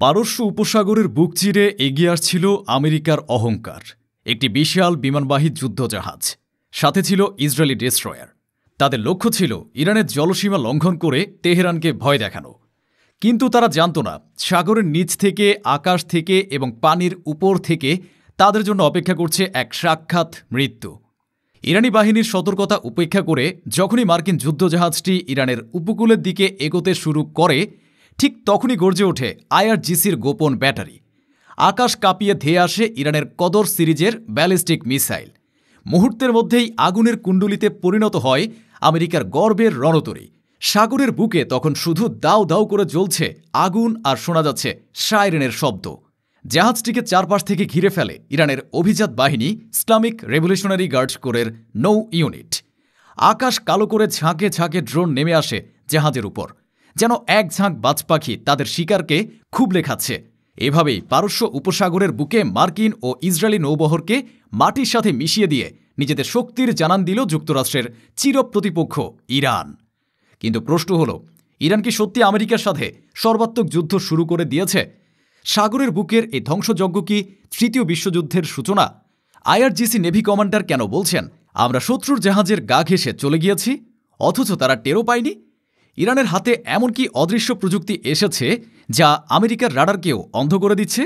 পারস্য উপসাগরের বুক চিরে এগিয়ে আসছিল আমেরিকার অহংকার, একটি বিশাল বিমানবাহী যুদ্ধজাহাজ। সাথে ছিল ইসরায়েলি ডেস্ট্রয়ার। তাদের লক্ষ্য ছিল ইরানের জলসীমা লঙ্ঘন করে তেহরানকে ভয় দেখানো। কিন্তু তারা জানত না, সাগরের নিচ থেকে, আকাশ থেকে এবং পানির উপর থেকে তাদের জন্য অপেক্ষা করছে এক সাক্ষাৎ মৃত্যু। ইরানি বাহিনীর সতর্কতা উপেক্ষা করে যখনই মার্কিন যুদ্ধজাহাজটি ইরানের উপকূলের দিকে এগোতে শুরু করে, ঠিক তখনই গর্জে ওঠে আইআরজিসির গোপন ব্যাটারি। আকাশ কাঁপিয়ে ধেয়ে আসে ইরানের কদর সিরিজের ব্যালিস্টিক মিসাইল। মুহূর্তের মধ্যেই আগুনের কুণ্ডুলিতে পরিণত হয় আমেরিকার গর্বের রণতরী। সাগরের বুকে তখন শুধু দাউ দাউ করে জ্বলছে আগুন, আর শোনা যাচ্ছে সাইরেনের শব্দ। জাহাজটিকে চারপাশ থেকে ঘিরে ফেলে ইরানের অভিজাত বাহিনী ইসলামিক রেভলিউশনারি গার্ড কোরের নৌ ইউনিট। আকাশ কালো করে ঝাঁকে ঝাঁকে ড্রোন নেমে আসে জাহাজের উপর, যেন এক ঝাঁক বাজপাখি তাদের শিকারকে খুবলে খাচ্ছে। এভাবেই পারস্য উপসাগরের বুকে মার্কিন ও ইসরায়েলি নৌবহরকে মাটির সাথে মিশিয়ে দিয়ে নিজেদের শক্তির জানান দিল যুক্তরাষ্ট্রের চিরপ্রতিপক্ষ ইরান। কিন্তু প্রশ্ন হল, ইরান কি সত্যি আমেরিকার সাথে সর্বাত্মক যুদ্ধ শুরু করে দিয়েছে? সাগরের বুকের এই ধ্বংসযজ্ঞ কি তৃতীয় বিশ্বযুদ্ধের সূচনা? আইআরজিসি নেভি কমান্ডার কেন বলছেন, আমরা শত্রুর জাহাজের গা ঘেঁষে চলে গিয়েছি, অথচ তারা টেরও পায়নি? ইরানের হাতে এমন কি অদৃশ্য প্রযুক্তি এসেছে যা আমেরিকার রাডারকেও অন্ধ করে দিচ্ছে?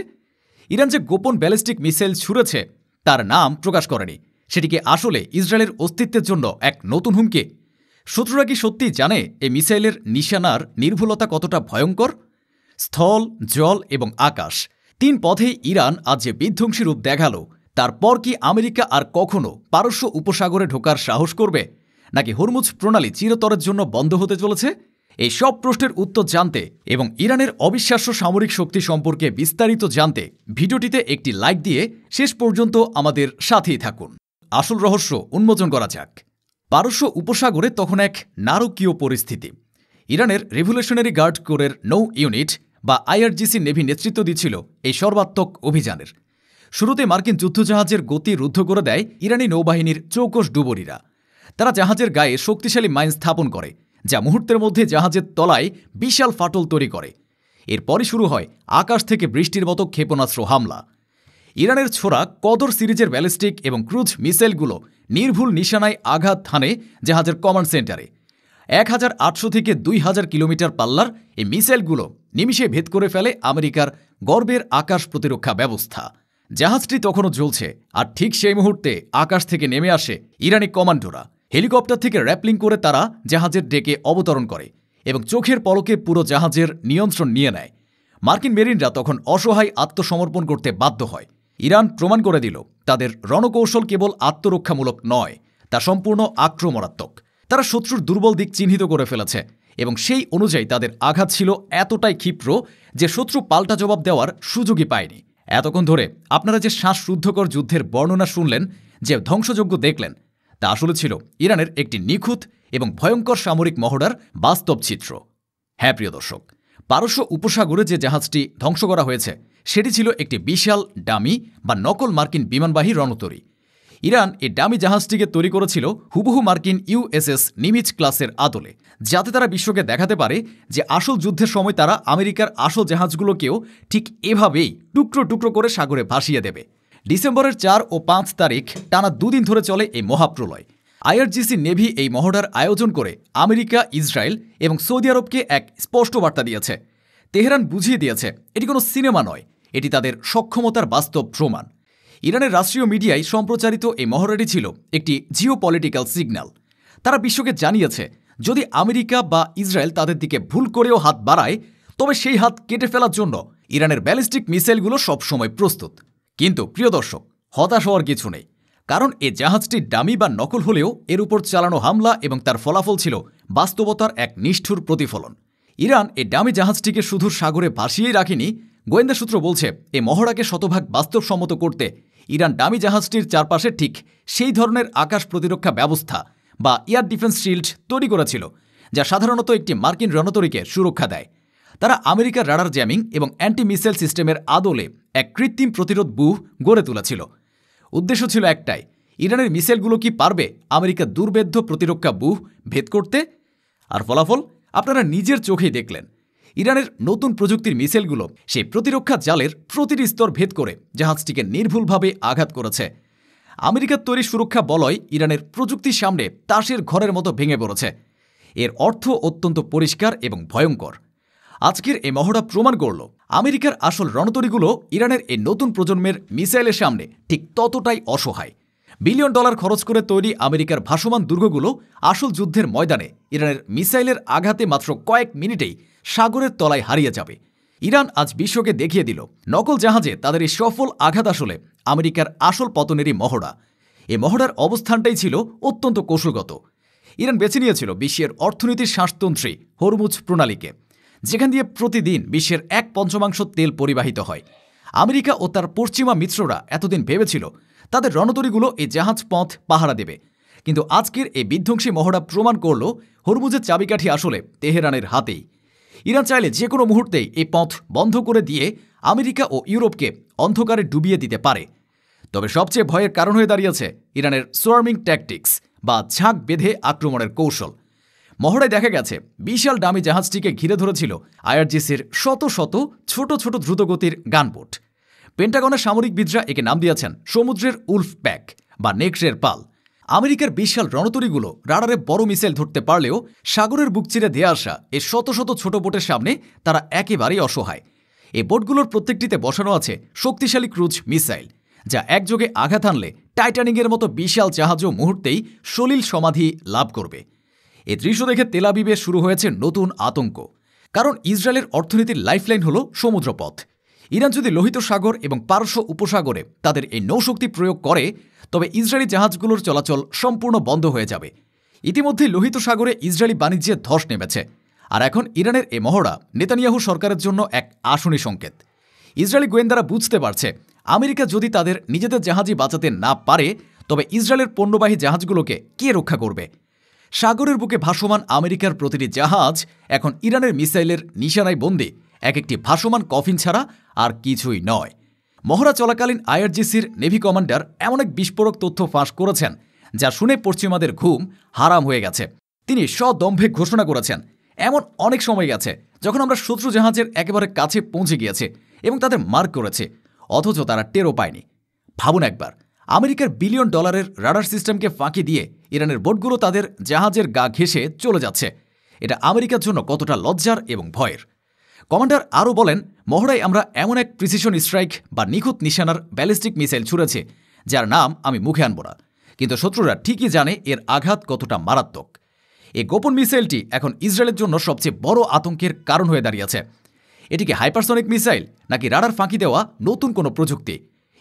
ইরান যে গোপন ব্যালিস্টিক মিসাইল ছুড়েছে তার নাম প্রকাশ করেনি, সেটিকে আসলে ইসরায়েলের অস্তিত্বের জন্য এক নতুন হুমকি। শত্রুরা কি সত্যি জানে এই মিসাইলের নিশানার নির্ভুলতা কতটা ভয়ঙ্কর? স্থল, জল এবং আকাশ, তিন পথেই ইরান আজ যে বিধ্বংসী রূপ দেখালো, তারপর কি আমেরিকা আর কখনো পারস্য উপসাগরে ঢোকার সাহস করবে, নাকি হরমুজ প্রণালী চিরতরের জন্য বন্ধ হতে চলেছে? এই সব প্রশ্নের উত্তর জানতে এবং ইরানের অবিশ্বাস্য সামরিক শক্তি সম্পর্কে বিস্তারিত জানতে ভিডিওটিতে একটি লাইক দিয়ে শেষ পর্যন্ত আমাদের সাথেই থাকুন। আসল রহস্য উন্মোচন করা যাক। পারস্য উপসাগরে তখন এক নারকীয় পরিস্থিতি। ইরানের রেভলিউশনারি গার্ড কোরের নৌ ইউনিট বা আইআরজিসি নেভি নেতৃত্ব দিচ্ছিল এই সর্বাত্মক অভিযানের। শুরুতে মার্কিন যুদ্ধজাহাজের গতি রুদ্ধ করে দেয় ইরানি নৌবাহিনীর চৌকস ডুবুরিরা। তারা জাহাজের গায়ে শক্তিশালী মাইন স্থাপন করে, যা মুহূর্তের মধ্যে জাহাজের তলায় বিশাল ফাটল তৈরি করে। এরপরই শুরু হয় আকাশ থেকে বৃষ্টির মতো ক্ষেপণাস্ত্র হামলা। ইরানের ছোড়া কদর সিরিজের ব্যালিস্টিক এবং ক্রুজ মিসাইলগুলো নির্ভুল নিশানায় আঘাত হানে জাহাজের কমান্ড সেন্টারে। 1800 থেকে 2000 কিলোমিটার পাল্লার এই মিসাইলগুলো নিমিষে ভেদ করে ফেলে আমেরিকার গর্বের আকাশ প্রতিরক্ষা ব্যবস্থা। জাহাজটি তখনও জ্বলছে, আর ঠিক সেই মুহূর্তে আকাশ থেকে নেমে আসে ইরানি কমান্ডোরা। হেলিকপ্টার থেকে র্যাপলিং করে তারা জাহাজের ডেকে অবতরণ করে এবং চোখের পলকে পুরো জাহাজের নিয়ন্ত্রণ নিয়ে নেয়। মার্কিন মেরিনরা তখন অসহায় আত্মসমর্পণ করতে বাধ্য হয়। ইরান প্রমাণ করে দিল তাদের রণকৌশল কেবল আত্মরক্ষামূলক নয়, তা সম্পূর্ণ আক্রমণাত্মক। তারা শত্রুর দুর্বল দিক চিহ্নিত করে ফেলেছে এবং সেই অনুযায়ী তাদের আঘাত ছিল এতটাই ক্ষিপ্র যে শত্রু পাল্টা জবাব দেওয়ার সুযোগই পায়নি। এতক্ষণ ধরে আপনারা যে শ্বাসরুদ্ধকর যুদ্ধের বর্ণনা শুনলেন, যে ধ্বংসযজ্ঞ দেখলেন, তা আসলে ছিল ইরানের একটি নিখুঁত এবং ভয়ঙ্কর সামরিক মহড়ার বাস্তব চিত্র। হ্যাঁ প্রিয় দর্শক, পারস্য উপসাগরে যে জাহাজটি ধ্বংস করা হয়েছে সেটি ছিল একটি বিশাল ডামি বা নকল মার্কিন বিমানবাহী রণতরী। ইরান এই ডামি জাহাজটিকে তৈরি করেছিল হুবহু মার্কিন ইউএসএস নিমিজ ক্লাসের আদলে, যাতে তারা বিশ্বকে দেখাতে পারে যে আসল যুদ্ধের সময় তারা আমেরিকার আসল জাহাজগুলোকেও ঠিক এভাবেই টুকরো টুকরো করে সাগরে ভাসিয়ে দেবে। ডিসেম্বরের 4 ও 5 তারিখ টানা দুদিন ধরে চলে এই মহাপ্রলয়। আইআরজিসি নেভি এই মহড়ার আয়োজন করে আমেরিকা, ইসরায়েল এবং সৌদি আরবকে এক স্পষ্ট বার্তা দিয়েছে। তেহরান বুঝিয়ে দিয়েছে এটি কোনো সিনেমা নয়, এটি তাদের সক্ষমতার বাস্তব প্রমাণ। ইরানের রাষ্ট্রীয় মিডিয়ায় সম্প্রচারিত এই মহড়াটি ছিল একটি জিওপলিটিক্যাল সিগন্যাল। তারা বিশ্বকে জানিয়েছে, যদি আমেরিকা বা ইসরায়েল তাদের দিকে ভুল করেও হাত বাড়ায়, তবে সেই হাত কেটে ফেলার জন্য ইরানের ব্যালিস্টিক মিসাইলগুলো সবসময় প্রস্তুত। কিন্তু প্রিয় দর্শক, হতাশ হওয়ার কিছু নেই, কারণ এ জাহাজটি ডামি বা নকল হলেও এর উপর চালানো হামলা এবং তার ফলাফল ছিল বাস্তবতার এক নিষ্ঠুর প্রতিফলন। ইরান এই ডামি জাহাজটিকে শুধু সাগরে ভাসিয়েই রাখেনি। গোয়েন্দা সূত্র বলছে, এই মহড়াকে শতভাগ বাস্তবসম্মত করতে ইরান ডামি জাহাজটির চারপাশে ঠিক সেই ধরনের আকাশ প্রতিরক্ষা ব্যবস্থা বা এয়ার ডিফেন্স শিল্ড তৈরি করেছিল, যা সাধারণত একটি মার্কিন রণতরীকে সুরক্ষা দেয়। তারা আমেরিকার রাডার জ্যামিং এবং অ্যান্টি মিসাইল সিস্টেমের আদলে এক কৃত্রিম প্রতিরোধ ব্যূহ গড়ে তুলেছিল। উদ্দেশ্য ছিল একটাই, ইরানের মিসাইলগুলো কি পারবে আমেরিকার দুর্ভেদ্য প্রতিরক্ষা ব্যূহ ভেদ করতে? আর ফলাফল আপনারা নিজের চোখেই দেখলেন। ইরানের নতুন প্রযুক্তির মিসাইলগুলো সেই প্রতিরক্ষা জালের প্রতিটি স্তর ভেদ করে জাহাজটিকে নির্ভুলভাবে আঘাত করেছে। আমেরিকার তৈরি সুরক্ষা বলয় ইরানের প্রযুক্তির সামনে তাসের ঘরের মতো ভেঙে পড়েছে। এর অর্থ অত্যন্ত পরিষ্কার এবং ভয়ঙ্কর। আজকের এই মহড়া প্রমাণ করল আমেরিকার আসল রণতরীগুলো ইরানের এই নতুন প্রজন্মের মিসাইলের সামনে ঠিক ততটাই অসহায়। বিলিয়ন ডলার খরচ করে তৈরি আমেরিকার ভাসমান দুর্গগুলো আসল যুদ্ধের ময়দানে ইরানের মিসাইলের আঘাতে মাত্র কয়েক মিনিটেই সাগরের তলায় হারিয়ে যাবে। ইরান আজ বিশ্বকে দেখিয়ে দিল নকল জাহাজে তাদের এই সফল আঘাত আসলে আমেরিকার আসল পতনেরই মহড়া। এই মহড়ার অবস্থানটাই ছিল অত্যন্ত কৌশলগত। ইরান বেছে নিয়েছিল বিশ্বের অর্থনীতির শ্বাসতন্ত্রী হরমুজ প্রণালীকে, যেখান দিয়ে প্রতিদিন বিশ্বের 1/5 তেল পরিবাহিত হয়। আমেরিকা ও তার পশ্চিমা মিত্ররা এতদিন ভেবেছিল তাদের রণতরীগুলো এই জাহাজ পথ পাহারা দেবে, কিন্তু আজকের এই বিধ্বংসী মহড়া প্রমাণ করল হরমুজের চাবিকাঠি আসলে তেহরানের হাতেই। ইরান চাইলে যে কোনো মুহূর্তেই এই পথ বন্ধ করে দিয়ে আমেরিকা ও ইউরোপকে অন্ধকারে ডুবিয়ে দিতে পারে। তবে সবচেয়ে ভয়ের কারণ হয়ে দাঁড়িয়েছে ইরানের সোয়ার্মিং ট্যাকটিক্স বা ঝাঁক বেঁধে আক্রমণের কৌশল। মহড়ায় দেখা গেছে বিশাল দামি জাহাজটিকে ঘিরে ধরেছিল আইআরজিসির শত শত ছোট ছোট দ্রুতগতির গানবোট। পেন্টাগনের সামরিকবিদরা একে নাম দিয়েছেন সমুদ্রের উলফ প্যাক বা নেকড়ের পাল। আমেরিকার বিশাল রণতরীগুলো রাডারে বড় মিসাইল ধরতে পারলেও সাগরের বুক চিরে দিয়ে আসা এই শত শত ছোট বোটের সামনে তারা একেবারেই অসহায়। এই বোটগুলোর প্রত্যেকটিতে বসানো আছে শক্তিশালী ক্রুজ মিসাইল, যা একযোগে আঘাত আনলে টাইটানিকের মতো বিশাল জাহাজও মুহূর্তেই সলিল সমাধি লাভ করবে। এই দৃশ্য দেখে তেল আবিবে শুরু হয়েছে নতুন আতঙ্ক, কারণ ইসরায়েলের অর্থনীতির লাইফলাইন হল সমুদ্রপথ। ইরান যদি লোহিত সাগর এবং পারস্য উপসাগরে তাদের এই নৌশক্তি প্রয়োগ করে, তবে ইসরায়েলি জাহাজগুলোর চলাচল সম্পূর্ণ বন্ধ হয়ে যাবে। ইতিমধ্যে লোহিত সাগরে ইসরায়েলি বাণিজ্যে ধস নেমেছে, আর এখন ইরানের এই মহড়া নেতানিয়াহু সরকারের জন্য এক আশনি সংকেত। ইসরায়েলি গোয়েন্দারা বুঝতে পারছে আমেরিকা যদি তাদের নিজেদের জাহাজই বাঁচাতে না পারে, তবে ইসরায়েলের পণ্যবাহী জাহাজগুলোকে কে রক্ষা করবে? সাগরের বুকে ভাসমান আমেরিকার প্রতিটি জাহাজ এখন ইরানের মিসাইলের নিশানায় বন্দী এক একটি ভাসমান কফিন ছাড়া আর কিছুই নয়। মহড়া চলাকালীন আইআরজিসির নেভি কমান্ডার এমন এক বিস্ফোরক তথ্য ফাঁস করেছেন যা শুনে পশ্চিমাদের ঘুম হারাম হয়ে গেছে। তিনি সদম্ভে ঘোষণা করেছেন, এমন অনেক সময় গেছে যখন আমরা শত্রু জাহাজের একেবারে কাছে পৌঁছে গিয়েছে এবং তাদের মার্ক করেছে, অথচ তারা টেরও পায়নি। ভাবুন একবার, আমেরিকার বিলিয়ন ডলারের রাডার সিস্টেমকে ফাঁকি দিয়ে ইরানের বোটগুলো তাদের জাহাজের গা ঘেঁষে চলে যাচ্ছে। এটা আমেরিকার জন্য কতটা লজ্জার এবং ভয়ের। কমান্ডার আরও বলেন, মহড়ায় আমরা এমন এক প্রিসিশন স্ট্রাইক বা নিখুঁত নিশানার ব্যালিস্টিক মিসাইল ছুড়েছে যার নাম আমি মুখে আনব না, কিন্তু শত্রুরা ঠিকই জানে এর আঘাত কতটা মারাত্মক। এই গোপন মিসাইলটি এখন ইসরায়েলের জন্য সবচেয়ে বড় আতঙ্কের কারণ হয়ে দাঁড়িয়েছে। এটি কি হাইপারসনিক মিসাইল নাকি রাডার ফাঁকি দেওয়া নতুন কোনো প্রযুক্তি?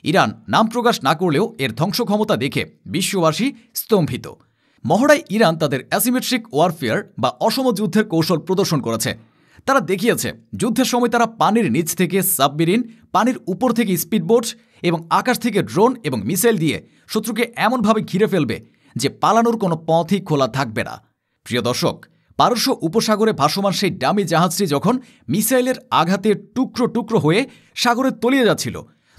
ইরান নাম প্রকাশ না করলেও এর ধ্বংস ক্ষমতা দেখে বিশ্ববাসী স্তম্ভিত। মহড়ায় ইরান তাদের অ্যাসিমেট্রিক ওয়ারফেয়ার বা অসম যুদ্ধের কৌশল প্রদর্শন করেছে। তারা দেখিয়েছে যুদ্ধের সময় তারা পানির নিচ থেকে সাবমেরিন, পানির উপর থেকে স্পিডবোট এবং আকাশ থেকে ড্রোন এবং মিসাইল দিয়ে শত্রুকে এমনভাবে ঘিরে ফেলবে যে পালানোর কোনো পথই খোলা থাকবে না। প্রিয় দর্শক, পারস্য উপসাগরে ভাসমান সেই ডামি জাহাজটি যখন মিসাইলের আঘাতে টুকরো টুকরো হয়ে সাগরে তলিয়ে যাচ্ছিল,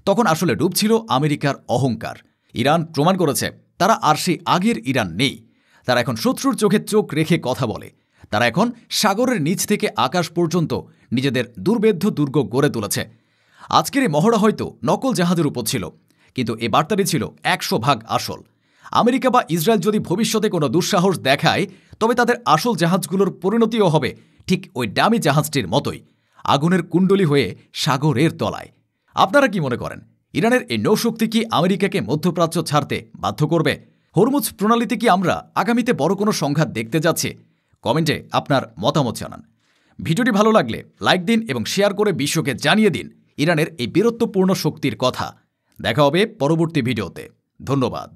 তখন আসলে ডুবছিল আমেরিকার অহংকার। ইরান প্রমাণ করেছে তারা আর সেই আগের ইরান নেই। তারা এখন শত্রুর চোখে চোখ রেখে কথা বলে। তারা এখন সাগরের নিচ থেকে আকাশ পর্যন্ত নিজেদের দুর্ভেদ্য দুর্গ গড়ে তুলেছে। আজকের এই মহড়া হয়তো নকল জাহাজের উপর ছিল, কিন্তু এ বার্তাটি ছিল 100% আসল। আমেরিকা বা ইসরায়েল যদি ভবিষ্যতে কোনো দুঃসাহস দেখায়, তবে তাদের আসল জাহাজগুলোর পরিণতিও হবে ঠিক ওই ডামি জাহাজটির মতোই, আগুনের কুণ্ডলী হয়ে সাগরের তলায়। আপনারা কি মনে করেন, ইরানের এই নৌশক্তি কি আমেরিকাকে মধ্যপ্রাচ্য ছাড়তে বাধ্য করবে? হরমুজ প্রণালীতে কি আমরা আগামীতে বড় কোনো সংঘাত দেখতে যাচ্ছি? কমেন্টে আপনার মতামত জানান। ভিডিওটি ভালো লাগলে লাইক দিন এবং শেয়ার করে বিশ্বকে জানিয়ে দিন ইরানের এই বীরত্বপূর্ণ শক্তির কথা। দেখা হবে পরবর্তী ভিডিওতে। ধন্যবাদ।